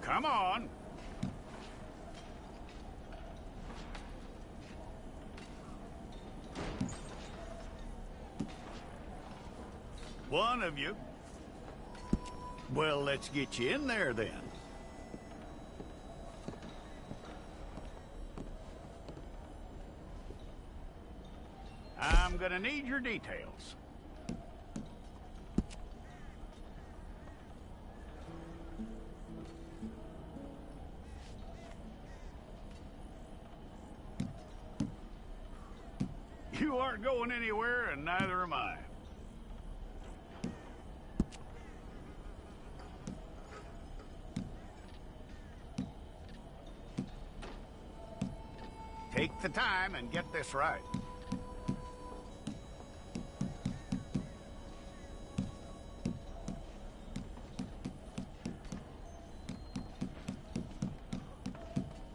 Come on. One of you. Well, let's get you in there then. I'm gonna need your details. You aren't going anywhere, and neither am I. Take the time and get this right.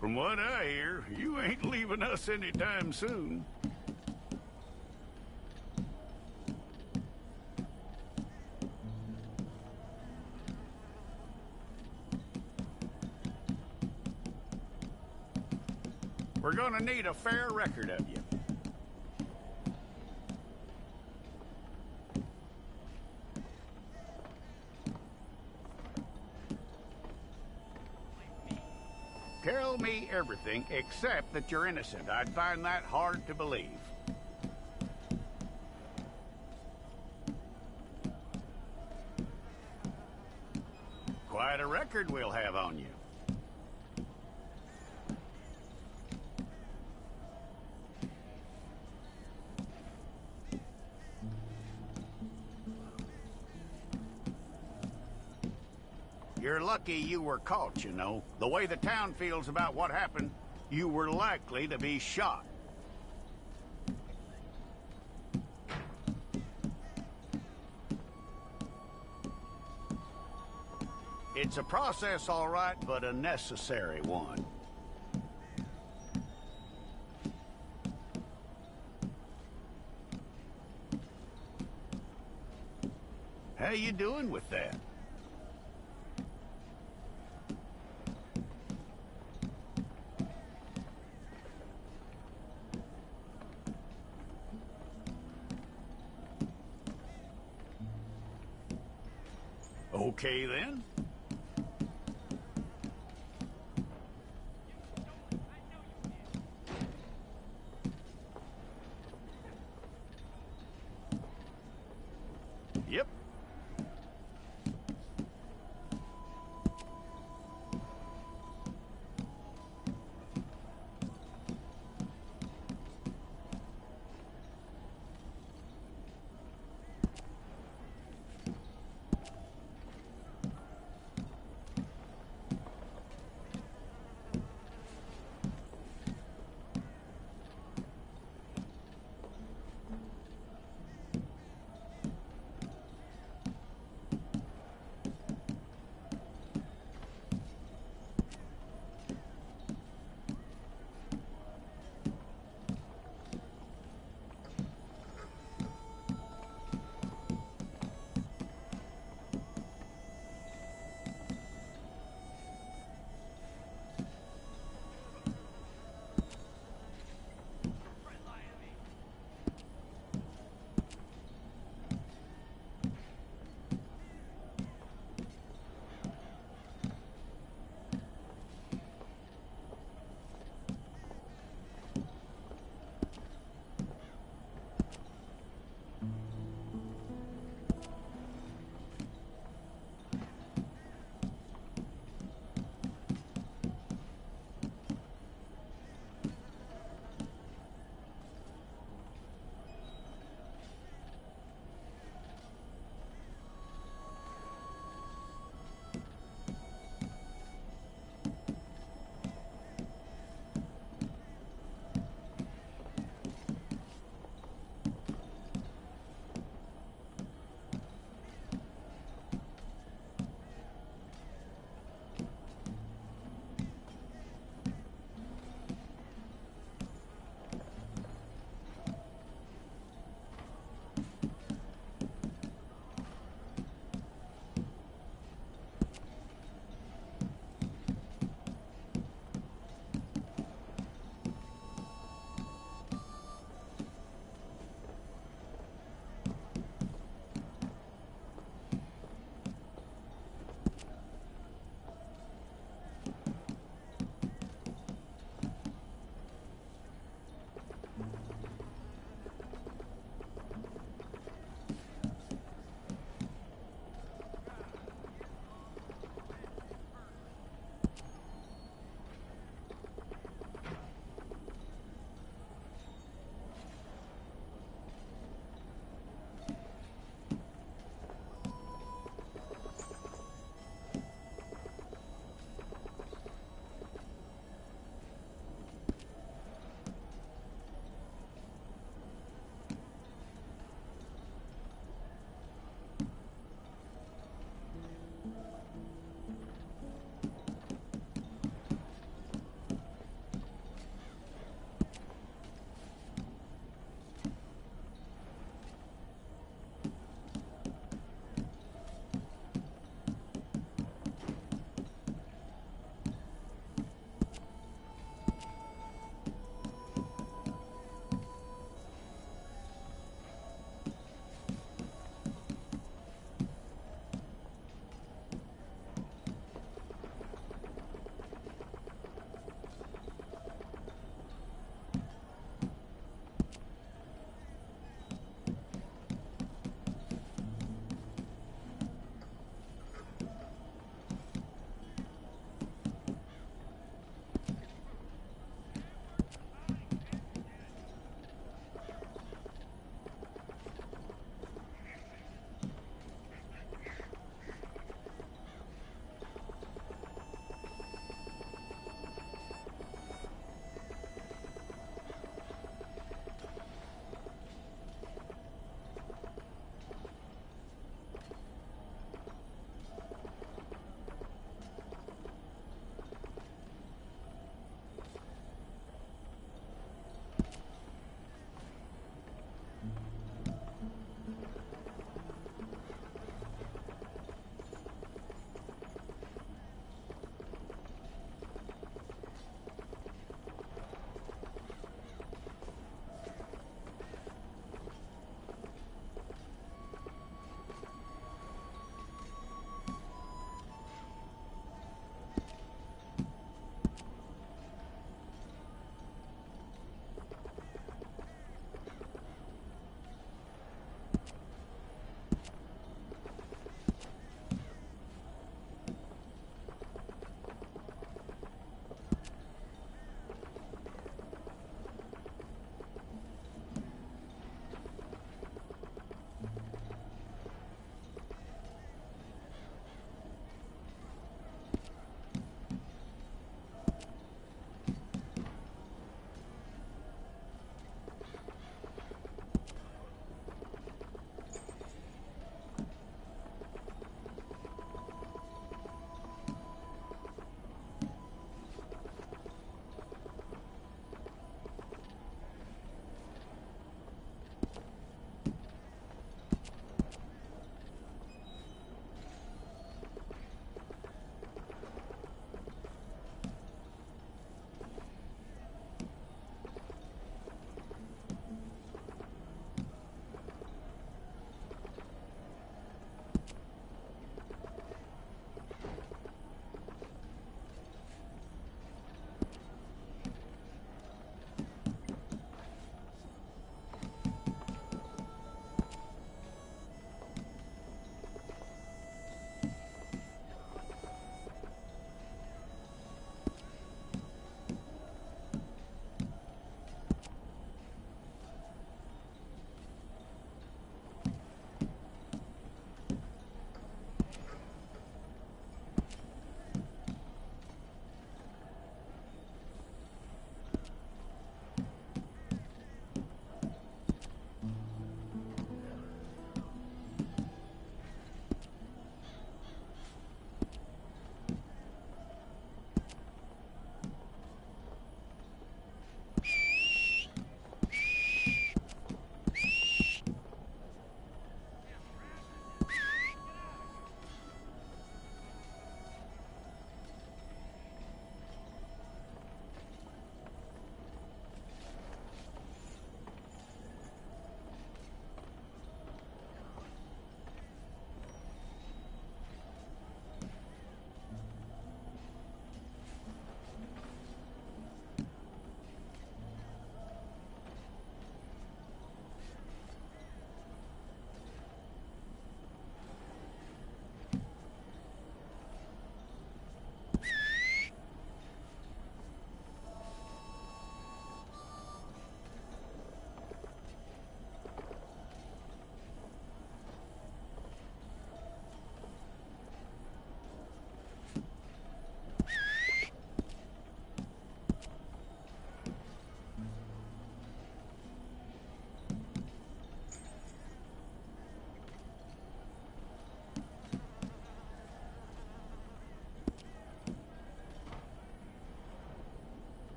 From what I hear, you ain't leaving us anytime soon. We're gonna need a fair record of you. Tell me everything except that you're innocent. I'd find that hard to believe. Quite a record we'll have on you. You're lucky you were caught, you know. The way the town feels about what happened, you were likely to be shot. It's a process, all right, but a necessary one. How you doing with that? Okay, then. Yep.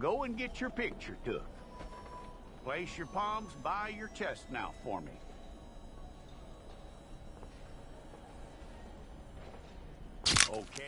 go and get your picture took. Place your palms by your chest now for me. Okay.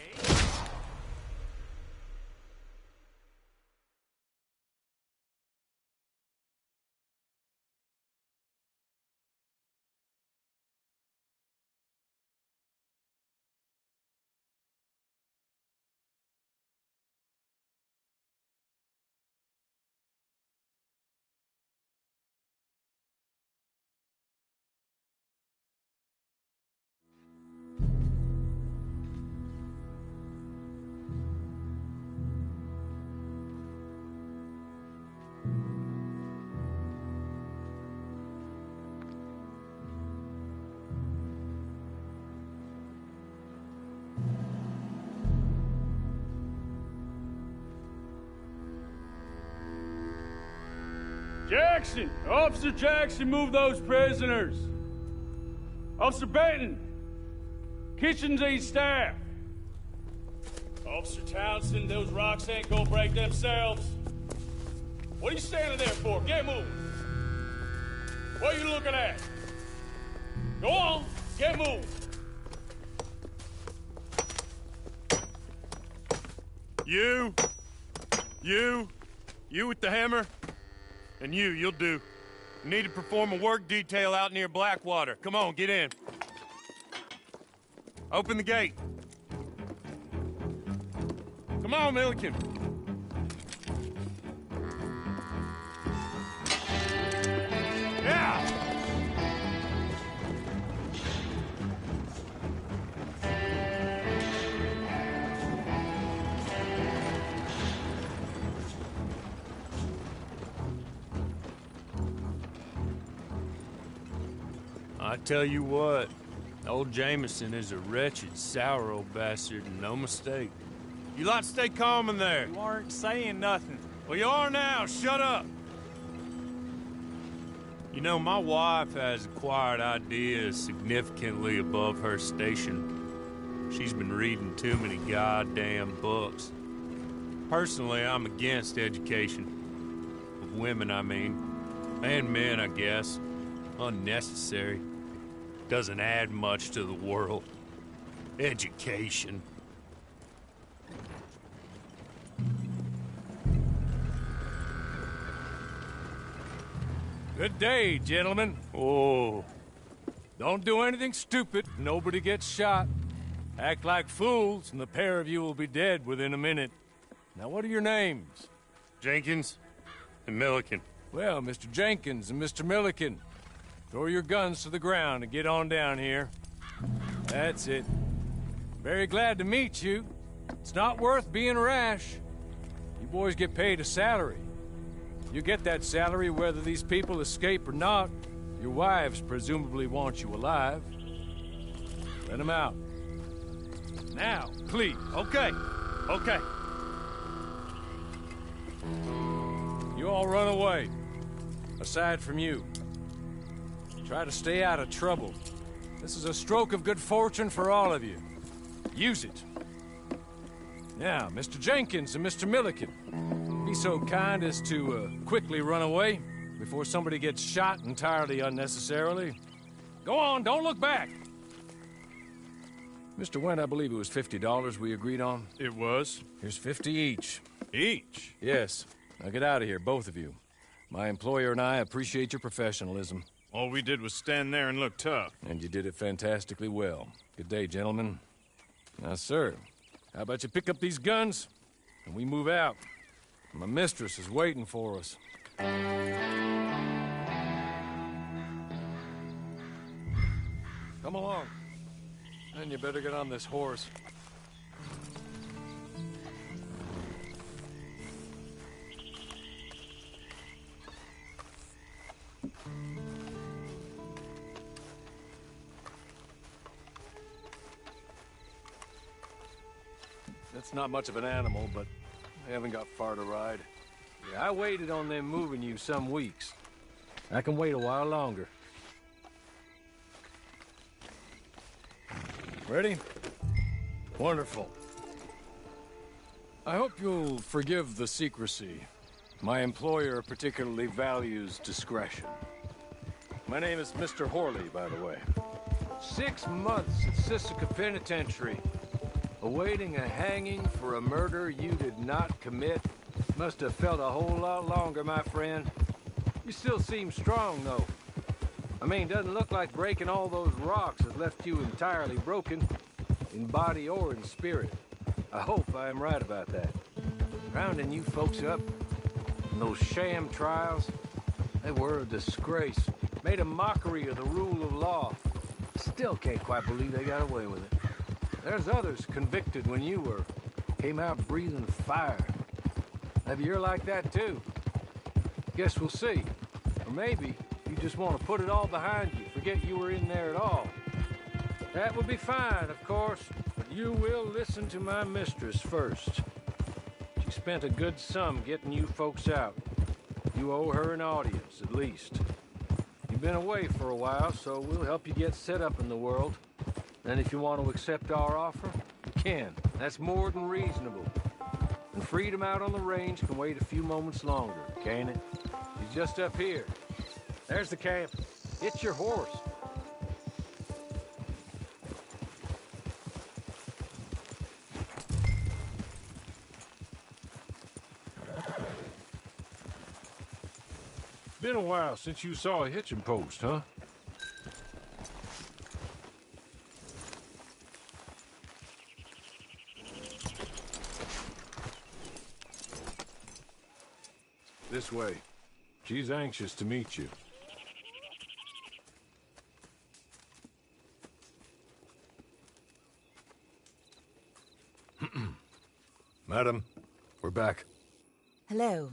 Jackson! Officer Jackson, move those prisoners! Officer Benton! Kitchens aid staff! Officer Townsend, those rocks ain't gonna break themselves. What are you standing there for? Get moving! What are you looking at? Go on, get moving! You with the hammer? And you'll do. You need to perform a work detail out near Blackwater. Come on, get in. Open the gate. Come on, Milliken. Yeah! I tell you what, old Jameson is a wretched, sour old bastard, and no mistake. You lot stay calm in there. You aren't saying nothing. Well, you are now. Shut up. You know, my wife has acquired ideas significantly above her station. She's been reading too many goddamn books. Personally, I'm against education. Of women, I mean. And men, I guess. Unnecessary. Doesn't add much to the world. Education. Good day, gentlemen. Oh. Don't do anything stupid. Nobody gets shot. Act like fools, and the pair of you will be dead within a minute. Now, what are your names? Jenkins and Milliken. Well, Mr. Jenkins and Mr. Milliken, throw your guns to the ground and get on down here. That's it. Very glad to meet you. It's not worth being rash. You boys get paid a salary. You get that salary whether these people escape or not. Your wives presumably want you alive. Let them out. Now, please. Okay. You all run away. Aside from you. Try to stay out of trouble. This is a stroke of good fortune for all of you. Use it. Now, Mr. Jenkins and Mr. Milliken, be so kind as to quickly run away before somebody gets shot entirely unnecessarily. Go on, don't look back. Mr. Wendt, I believe it was $50 we agreed on. It was. Here's 50 each. Each? Yes. Now get out of here, both of you. My employer and I appreciate your professionalism. All we did was stand there and look tough. And you did it fantastically well. Good day, gentlemen. Now, sir, how about you pick up these guns and we move out? My mistress is waiting for us. Come along. And you better get on this horse. That's not much of an animal, but I haven't got far to ride. Yeah, I waited on them moving you some weeks. I can wait a while longer. Ready? Wonderful. I hope you'll forgive the secrecy. My employer particularly values discretion. My name is Mr. Horley, by the way. 6 months at Sisika Penitentiary, awaiting a hanging for a murder you did not commit. Must have felt a whole lot longer, my friend. You still seem strong, though. I mean, doesn't look like breaking all those rocks has left you entirely broken, in body or in spirit. I hope I am right about that. Rounding you folks up, and those sham trials, they were a disgrace. Made a mockery of the rule of law. Still can't quite believe they got away with it. There's others convicted when you were. Came out breathing fire. Maybe you're like that too. Guess we'll see. Or maybe you just want to put it all behind you, forget you were in there at all. That would be fine, of course, but you will listen to my mistress first. She spent a good sum getting you folks out. You owe her an audience, at least. You've been away for a while, so we'll help you get set up in the world. Then if you want to accept our offer, you can. That's more than reasonable. And freedom out on the range can wait a few moments longer, can't it? He's just up here. There's the camp. Get your horse. Been a while since you saw a hitching post, huh? This way. She's anxious to meet you. Madam, we're back. Hello.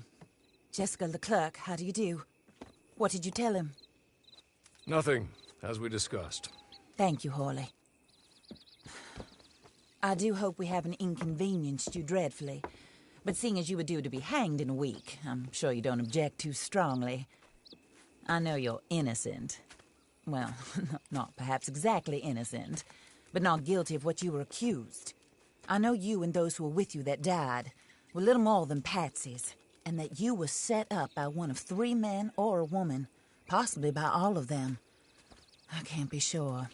Jessica Leclerc, how do you do? What did you tell him? Nothing, as we discussed. Thank you, Horley. I do hope we haven't inconvenienced you dreadfully. But seeing as you were due to be hanged in a week, I'm sure you don't object too strongly. I know you're innocent. Well, not perhaps exactly innocent, but not guilty of what you were accused. I know you and those who were with you that died were little more than patsies, and that you were set up by one of 3 men or a woman, possibly by all of them. I can't be sure,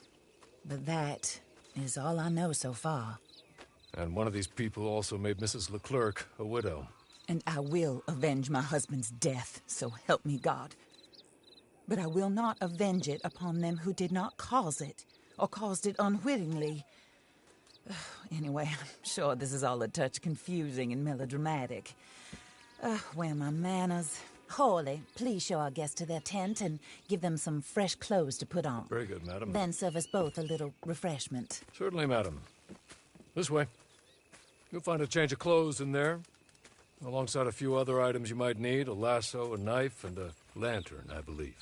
but that is all I know so far. And one of these people also made Mrs. Leclerc a widow. And I will avenge my husband's death, so help me God. But I will not avenge it upon them who did not cause it, or caused it unwittingly. Anyway, I'm sure this is all a touch confusing and melodramatic. Where are my manners? Horley, please show our guests to their tent and give them some fresh clothes to put on. Very good, madam. Then serve us both a little refreshment. Certainly, madam. This way. You'll find a change of clothes in there, alongside a few other items you might need, a lasso, a knife, and a lantern, I believe.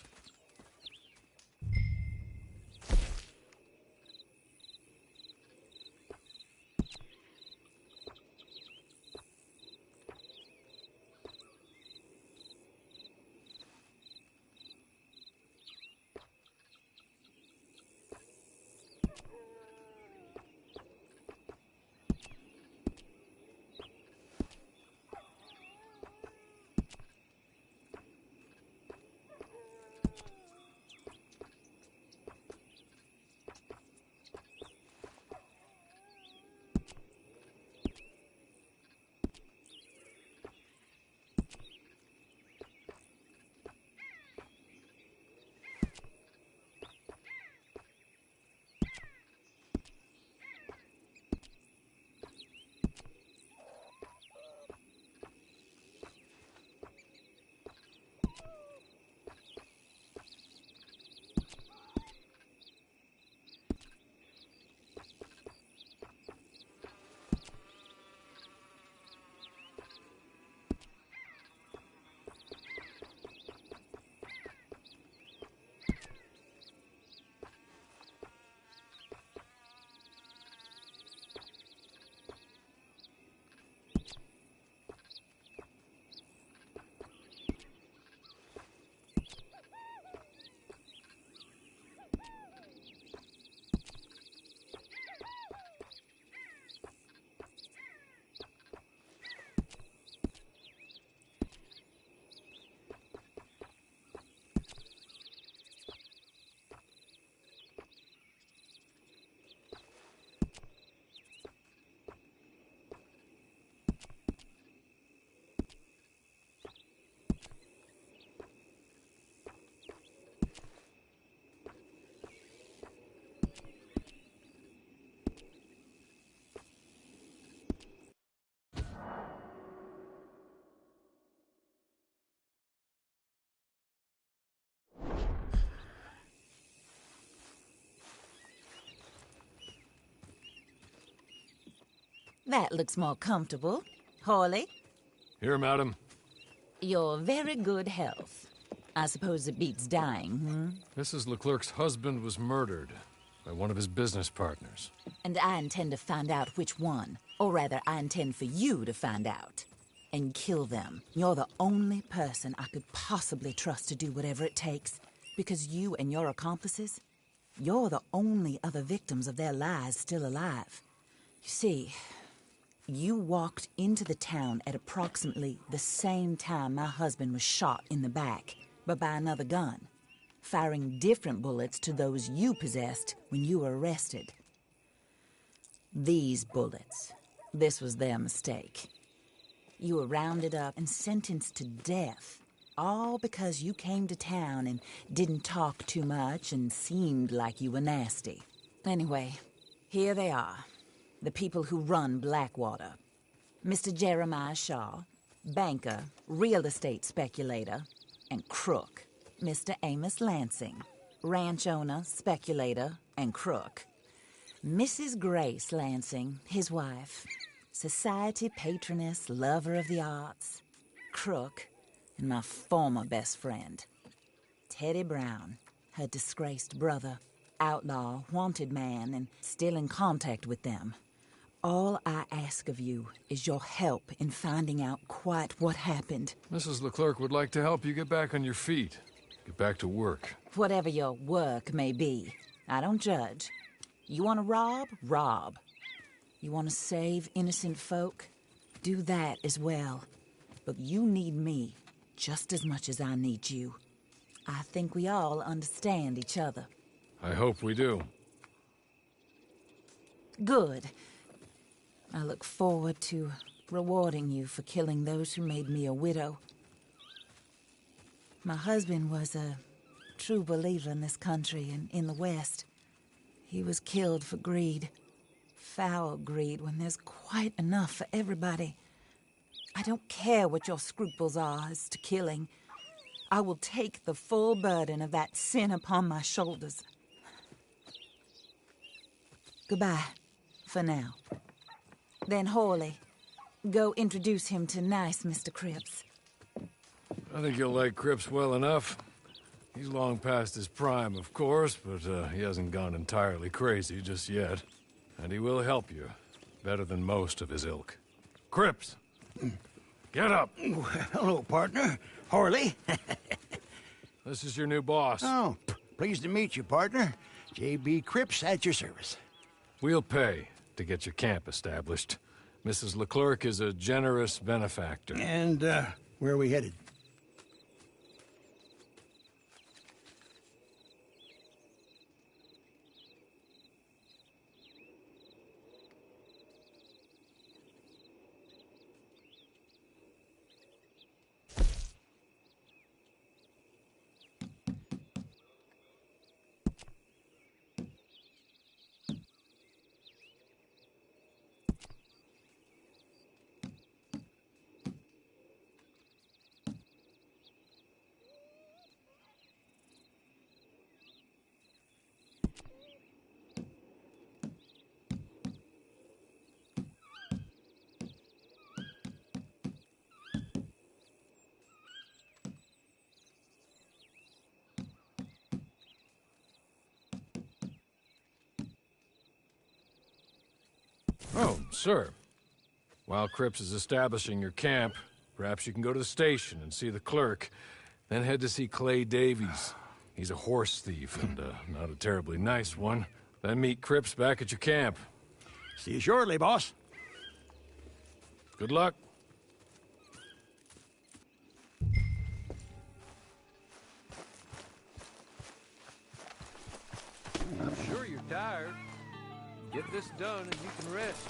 That looks more comfortable. Hawley, Here, madam. your very good health. I suppose it beats dying, Mrs. Leclerc's husband was murdered by one of his business partners. And I intend to find out which one. Or rather, I intend for you to find out. And kill them. You're the only person I could possibly trust to do whatever it takes. Because you and your accomplices, you're the only other victims of their lies still alive. You see, you walked into the town at approximately the same time my husband was shot in the back, but by another gun, firing different bullets to those you possessed when you were arrested. These bullets, this was their mistake. You were rounded up and sentenced to death, all because you came to town and didn't talk too much and seemed like you were nasty. Anyway, here they are, the people who run Blackwater. Mr. Jeremiah Shaw, banker, real estate speculator, and crook. Mr. Amos Lansing, ranch owner, speculator, and crook. Mrs. Grace Lansing, his wife, society patroness, lover of the arts, crook, and my former best friend, Teddy Brown, her disgraced brother, outlaw, wanted man, and still in contact with them. All I ask of you is your help in finding out quite what happened. Mrs. Leclerc would like to help you get back on your feet. Get back to work. Whatever your work may be, I don't judge. You want to rob? Rob. You want to save innocent folk? Do that as well. But you need me just as much as I need you. I think we all understand each other. I hope we do. Good. I look forward to rewarding you for killing those who made me a widow. My husband was a true believer in this country and in the West. He was killed for greed. Foul greed when there's quite enough for everybody. I don't care what your scruples are as to killing. I will take the full burden of that sin upon my shoulders. Goodbye, for now. Then Hawley, go introduce him to nice Mr. Cripps. I think you'll like Cripps well enough. He's long past his prime, of course, but he hasn't gone entirely crazy just yet. And he will help you, better than most of his ilk. Cripps! Get up! Hello, partner. Harley. This is your new boss. Oh, pleased to meet you, partner. J.B. Cripps at your service. We'll pay to get your camp established. Mrs. Leclerc is a generous benefactor. And, where are we headed? Oh, sir. While Cripps is establishing your camp, perhaps you can go to the station and see the clerk, then head to see Clay Davies. He's a horse thief, and not a terribly nice one. Then meet Cripps back at your camp. See you shortly, boss. Good luck. I'm sure you're tired. Get this done and you can rest.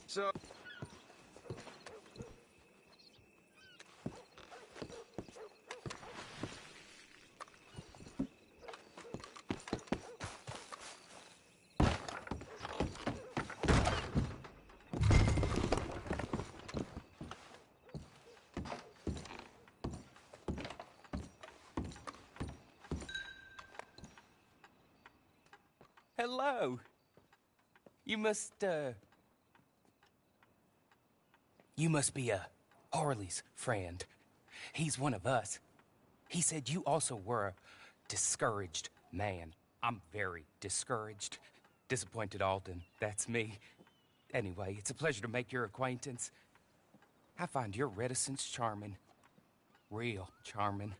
So... Hello. You must be Harley's friend. He's one of us. He said you also were a discouraged man. I'm very discouraged. Disappointed Alden, that's me. Anyway, it's a pleasure to make your acquaintance. I find your reticence charming. Real charming.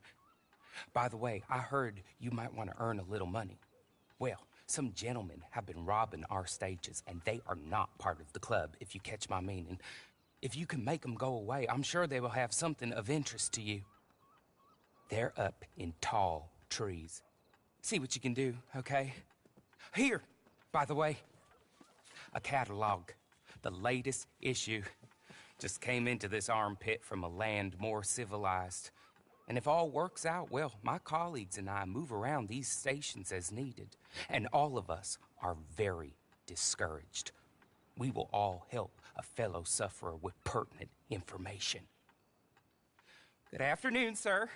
By the way, I heard you might want to earn a little money. Well, some gentlemen have been robbing our stages, and they are not part of the club, if you catch my meaning. If you can make them go away, I'm sure they will have something of interest to you. They're up in tall trees. See what you can do, okay? Here, by the way, a catalog. The latest issue. Just came into this armpit from a land more civilized. And if all works out, well, my colleagues and I move around these stations as needed. And all of us are very discouraged. We will all help a fellow sufferer with pertinent information. Good afternoon, sir.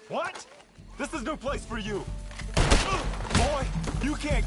What? This is no place for you. Boy, you can't...